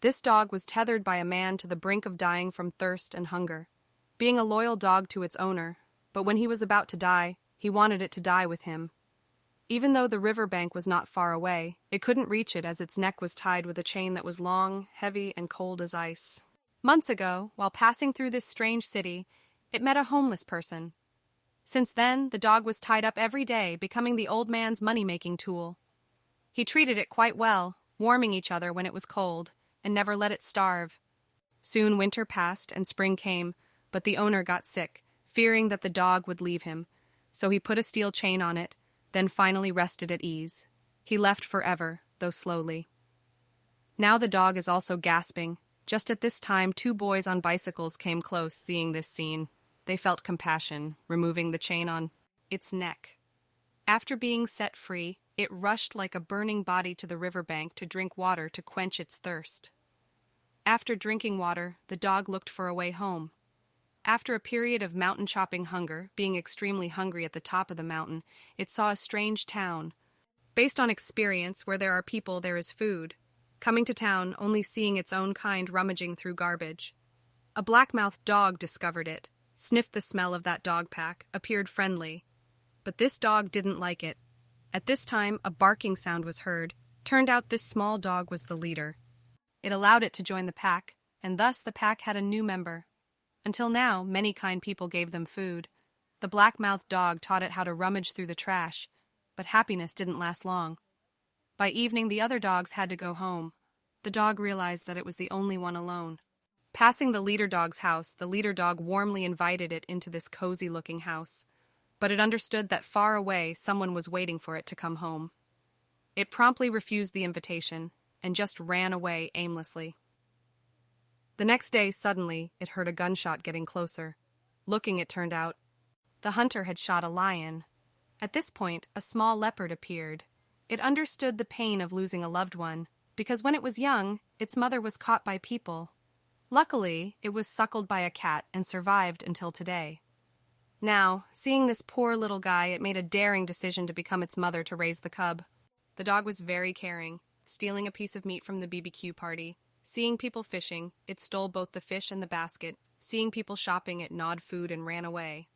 This dog was tethered by a man to the brink of dying from thirst and hunger, being a loyal dog to its owner, but when he was about to die, he wanted it to die with him. Even though the riverbank was not far away, it couldn't reach it as its neck was tied with a chain that was long, heavy, and cold as ice. Months ago, while passing through this strange city, it met a homeless person. Since then, the dog was tied up every day, becoming the old man's money-making tool. He treated it quite well, warming each other when it was cold, and never let it starve. Soon winter passed and spring came, but the owner got sick, fearing that the dog would leave him, so he put a steel chain on it, then finally rested at ease. He left forever, though slowly. Now the dog is also gasping. Just at this time, two boys on bicycles came close, seeing this scene. They felt compassion, removing the chain on its neck. After being set free, it rushed like a burning body to the riverbank to drink water to quench its thirst. After drinking water, the dog looked for a way home. After a period of mountain-chopping hunger, being extremely hungry at the top of the mountain, it saw a strange town. Based on experience, where there are people, there is food. Coming to town, only seeing its own kind rummaging through garbage. A black-mouthed dog discovered it, sniffed the smell of that dog pack, appeared friendly. But this dog didn't like it. At this time, a barking sound was heard. Turned out this small dog was the leader. It allowed it to join the pack, and thus the pack had a new member. Until now, many kind people gave them food. The black-mouthed dog taught it how to rummage through the trash, but happiness didn't last long. By evening, the other dogs had to go home. The dog realized that it was the only one alone. Passing the leader dog's house, the leader dog warmly invited it into this cozy-looking house, but it understood that far away someone was waiting for it to come home. It promptly refused the invitation and just ran away aimlessly. The next day, suddenly, it heard a gunshot getting closer. Looking, it turned out, the hunter had shot a lion. At this point, a small leopard appeared. It understood the pain of losing a loved one, because when it was young, its mother was caught by people. Luckily, it was suckled by a cat and survived until today. Now, seeing this poor little guy, it made a daring decision to become its mother to raise the cub. The dog was very caring, stealing a piece of meat from the BBQ party. Seeing people fishing, it stole both the fish and the basket. Seeing people shopping, it gnawed food and ran away.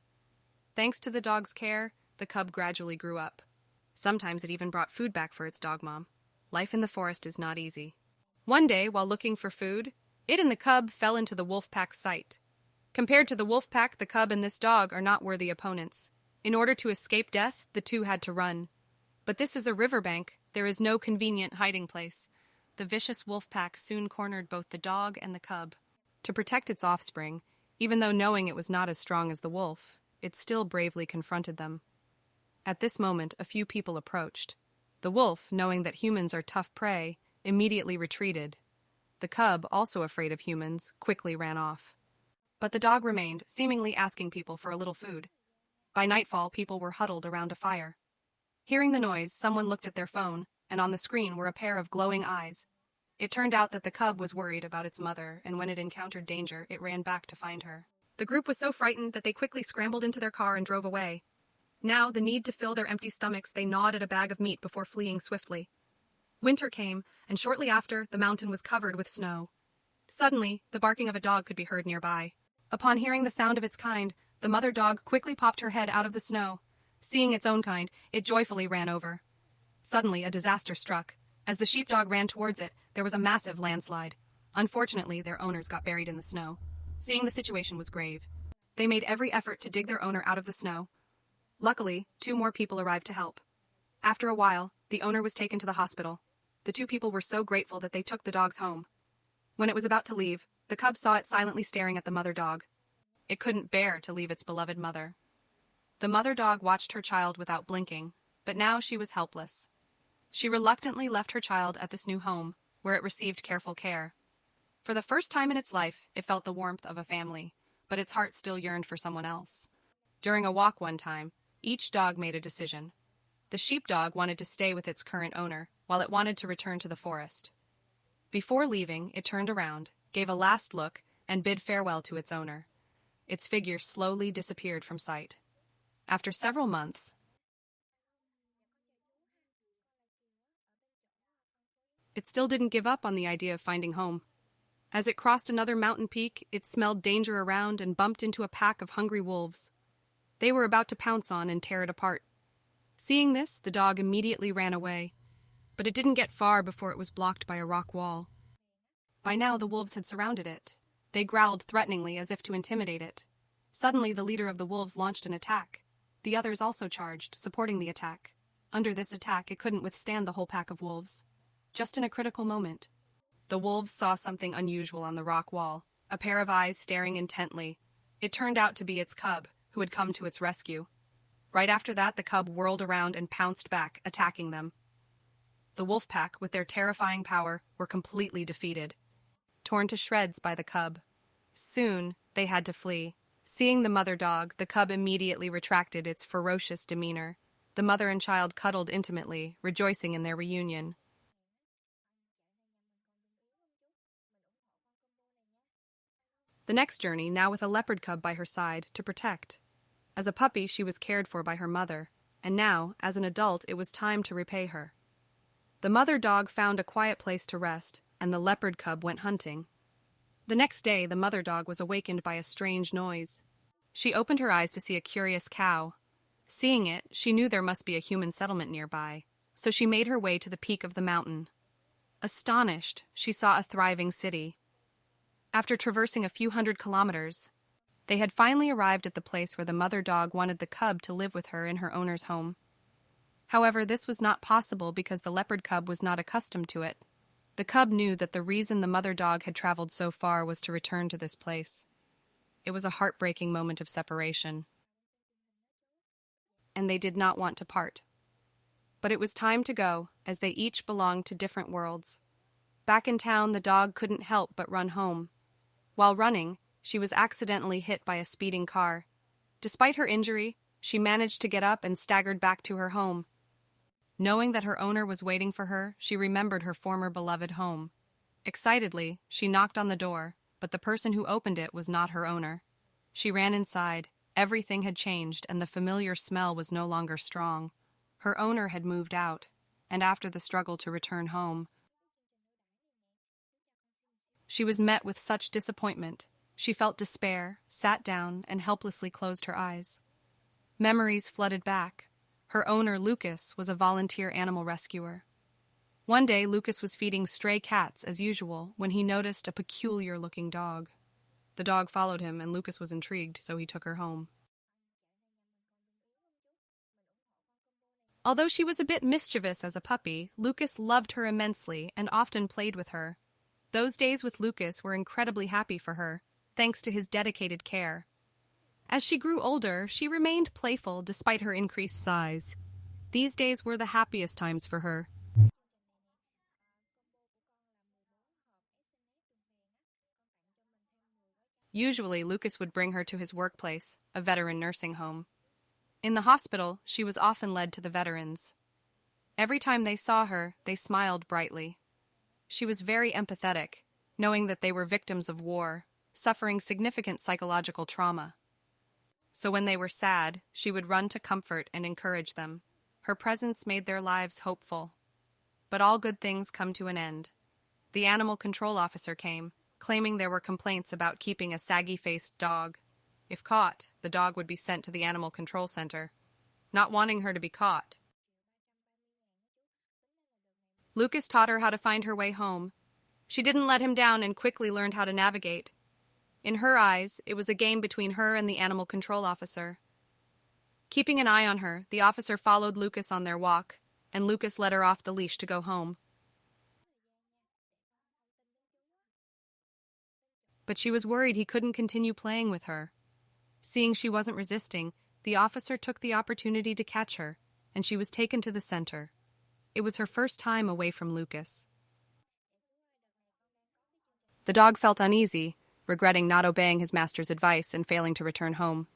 Thanks to the dog's care, the cub gradually grew up. Sometimes it even brought food back for its dog mom. Life in the forest is not easy. One day, while looking for food, it and the cub fell into the wolf pack's sight. Compared to the wolf pack, the cub and this dog are not worthy opponents. In order to escape death, the two had to run. But this is a riverbank. There is no convenient hiding place. The vicious wolf pack soon cornered both the dog and the cub. To protect its offspring, even though knowing it was not as strong as the wolf, it still bravely confronted them. At this moment, a few people approached. The wolf, knowing that humans are tough prey, immediately retreated. The cub, also afraid of humans, quickly ran off. But the dog remained, seemingly asking people for a little food. By nightfall, people were huddled around a fire. Hearing the noise, someone looked at their phone, and on the screen were a pair of glowing eyes. It turned out that the cub was worried about its mother, and when it encountered danger, it ran back to find her. The group was so frightened that they quickly scrambled into their car and drove away. Now, the need to fill their empty stomachs, they gnawed at a bag of meat before fleeing swiftly. Winter came, and shortly after, the mountain was covered with snow. Suddenly, the barking of a dog could be heard nearby. Upon hearing the sound of its kind, the mother dog quickly popped her head out of the snow. Seeing its own kind, it joyfully ran over. Suddenly, a disaster struck. As the sheepdog ran towards it, there was a massive landslide. Unfortunately, their owners got buried in the snow. Seeing the situation was grave, they made every effort to dig their owner out of the snow. Luckily, 2 more people arrived to help. After a while, the owner was taken to the hospital. The 2 people were so grateful that they took the dogs home. When it was about to leave, the cub saw it silently staring at the mother dog. It couldn't bear to leave its beloved mother. The mother dog watched her child without blinking, but now she was helpless. She reluctantly left her child at this new home, where it received careful care. For the first time in its life, it felt the warmth of a family, but its heart still yearned for someone else. During a walk one time, each dog made a decision. The sheepdog wanted to stay with its current owner, while it wanted to return to the forest. Before leaving, it turned around, gave a last look, and bid farewell to its owner. Its figure slowly disappeared from sight. After several months, it still didn't give up on the idea of finding home. As it crossed another mountain peak, it smelled danger around and bumped into a pack of hungry wolves. They were about to pounce on and tear it apart. Seeing this, the dog immediately ran away, but it didn't get far before it was blocked by a rock wall. By now, the wolves had surrounded it. They growled threateningly as if to intimidate it. Suddenly, the leader of the wolves launched an attack. The others also charged, supporting the attack. Under this attack, it couldn't withstand the whole pack of wolves. Just in a critical moment, the wolves saw something unusual on the rock wall, a pair of eyes staring intently. It turned out to be its cub, who had come to its rescue. Right after that, the cub whirled around and pounced back, attacking them. The wolf pack, with their terrifying power, were completely defeated, torn to shreds by the cub. Soon, they had to flee. Seeing the mother dog, the cub immediately retracted its ferocious demeanor. The mother and child cuddled intimately, rejoicing in their reunion. The next journey, now with a leopard cub by her side, to protect. As a puppy, she was cared for by her mother, and now, as an adult, it was time to repay her. The mother dog found a quiet place to rest, and the leopard cub went hunting. The next day, the mother dog was awakened by a strange noise. She opened her eyes to see a curious cow. Seeing it, she knew there must be a human settlement nearby, so she made her way to the peak of the mountain. Astonished, she saw a thriving city. After traversing a few hundred kilometers, they had finally arrived at the place where the mother dog wanted the cub to live with her in her owner's home. However, this was not possible because the leopard cub was not accustomed to it. The cub knew that the reason the mother dog had traveled so far was to return to this place. It was a heartbreaking moment of separation, and they did not want to part. But it was time to go, as they each belonged to different worlds. Back in town, the dog couldn't help but run home. While running, she was accidentally hit by a speeding car. Despite her injury, she managed to get up and staggered back to her home. Knowing that her owner was waiting for her, she remembered her former beloved home. Excitedly, she knocked on the door, but the person who opened it was not her owner. She ran inside. Everything had changed, and the familiar smell was no longer strong. Her owner had moved out, and after the struggle to return home, she was met with such disappointment. She felt despair, sat down, and helplessly closed her eyes. Memories flooded back. Her owner, Lucas, was a volunteer animal rescuer. One day, Lucas was feeding stray cats as usual when he noticed a peculiar-looking dog. The dog followed him, and Lucas was intrigued, so he took her home. Although she was a bit mischievous as a puppy, Lucas loved her immensely and often played with her. Those days with Lucas were incredibly happy for her, thanks to his dedicated care. As she grew older, she remained playful despite her increased size. These days were the happiest times for her. Usually, Lucas would bring her to his workplace, a veteran nursing home. In the hospital, she was often led to the veterans. Every time they saw her, they smiled brightly. She was very empathetic, knowing that they were victims of war, suffering significant psychological trauma. So when they were sad, she would run to comfort and encourage them. Her presence made their lives hopeful. But all good things come to an end. The animal control officer came, claiming there were complaints about keeping a saggy-faced dog. If caught, the dog would be sent to the animal control center. Not wanting her to be caught, Lucas taught her how to find her way home. She didn't let him down and quickly learned how to navigate. In her eyes, it was a game between her and the animal control officer. Keeping an eye on her, the officer followed Lucas on their walk, and Lucas let her off the leash to go home. But she was worried he couldn't continue playing with her. Seeing she wasn't resisting, the officer took the opportunity to catch her, and she was taken to the center. It was her first time away from Lucas. The dog felt uneasy, regretting not obeying his master's advice and failing to return home.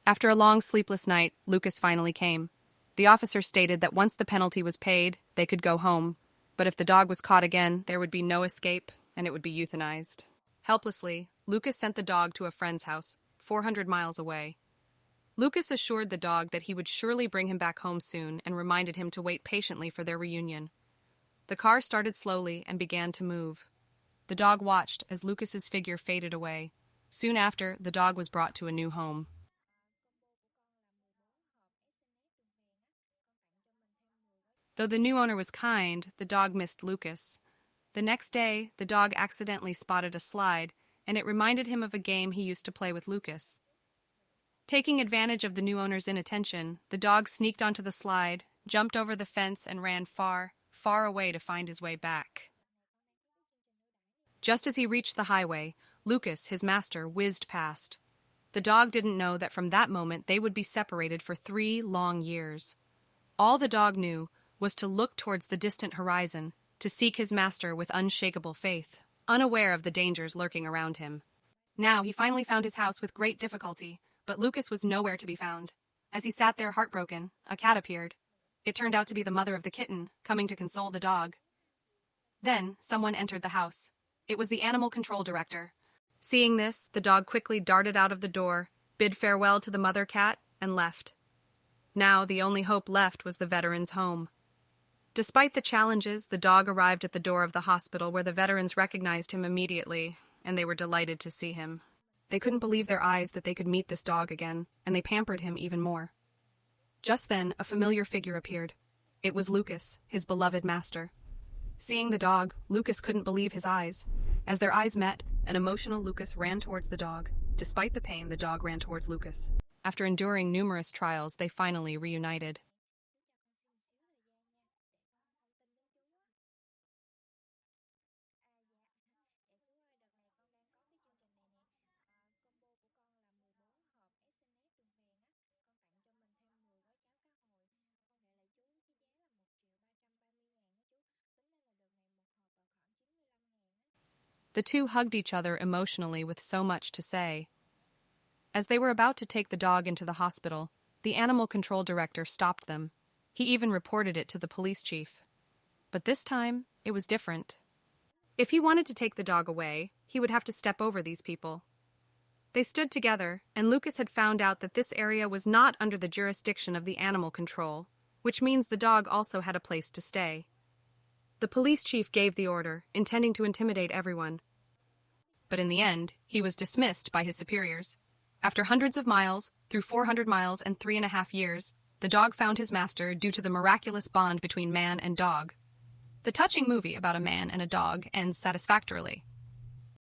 After a long sleepless night, Lucas finally came. The officer stated that once the penalty was paid, they could go home, but if the dog was caught again, there would be no escape, and it would be euthanized. Helplessly, Lucas sent the dog to a friend's house, 400 miles away. Lucas assured the dog that he would surely bring him back home soon and reminded him to wait patiently for their reunion. The car started slowly and began to move. the dog watched as Lucas's figure faded away. Soon after, the dog was brought to a new home. Though the new owner was kind, the dog missed Lucas. The next day, the dog accidentally spotted a slide, and it reminded him of a game he used to play with Lucas. Taking advantage of the new owner's inattention, the dog sneaked onto the slide, jumped over the fence, and ran far, far away to find his way back. Just as he reached the highway, Lucas, his master, whizzed past. The dog didn't know that from that moment they would be separated for 3 long years. All the dog knew was to look towards the distant horizon, to seek his master with unshakable faith, unaware of the dangers lurking around him. Now he finally found his house with great difficulty, but Lucas was nowhere to be found. As he sat there heartbroken, a cat appeared. It turned out to be the mother of the kitten, coming to console the dog. Then someone entered the house. It was the animal control director. Seeing this, the dog quickly darted out of the door, bid farewell to the mother cat, and left. Now the only hope left was the veteran's home. Despite the challenges, the dog arrived at the door of the hospital where the veterans recognized him immediately, and they were delighted to see him. They couldn't believe their eyes that they could meet this dog again, and they pampered him even more. Just then, a familiar figure appeared. It was Lucas, his beloved master. Seeing the dog, Lucas couldn't believe his eyes. As their eyes met, an emotional Lucas ran towards the dog. Despite the pain, the dog ran towards Lucas. After enduring numerous trials, they finally reunited. The two hugged each other emotionally with so much to say. As they were about to take the dog into the hospital, the animal control director stopped them. He even reported it to the police chief. But this time, it was different. If he wanted to take the dog away, he would have to step over these people. They stood together, and Lucas had found out that this area was not under the jurisdiction of the animal control, which means the dog also had a place to stay. The police chief gave the order, intending to intimidate everyone. But in the end, he was dismissed by his superiors. After hundreds of miles, through 400 miles and 3.5 years, the dog found his master due to the miraculous bond between man and dog. The touching movie about a man and a dog ends satisfactorily.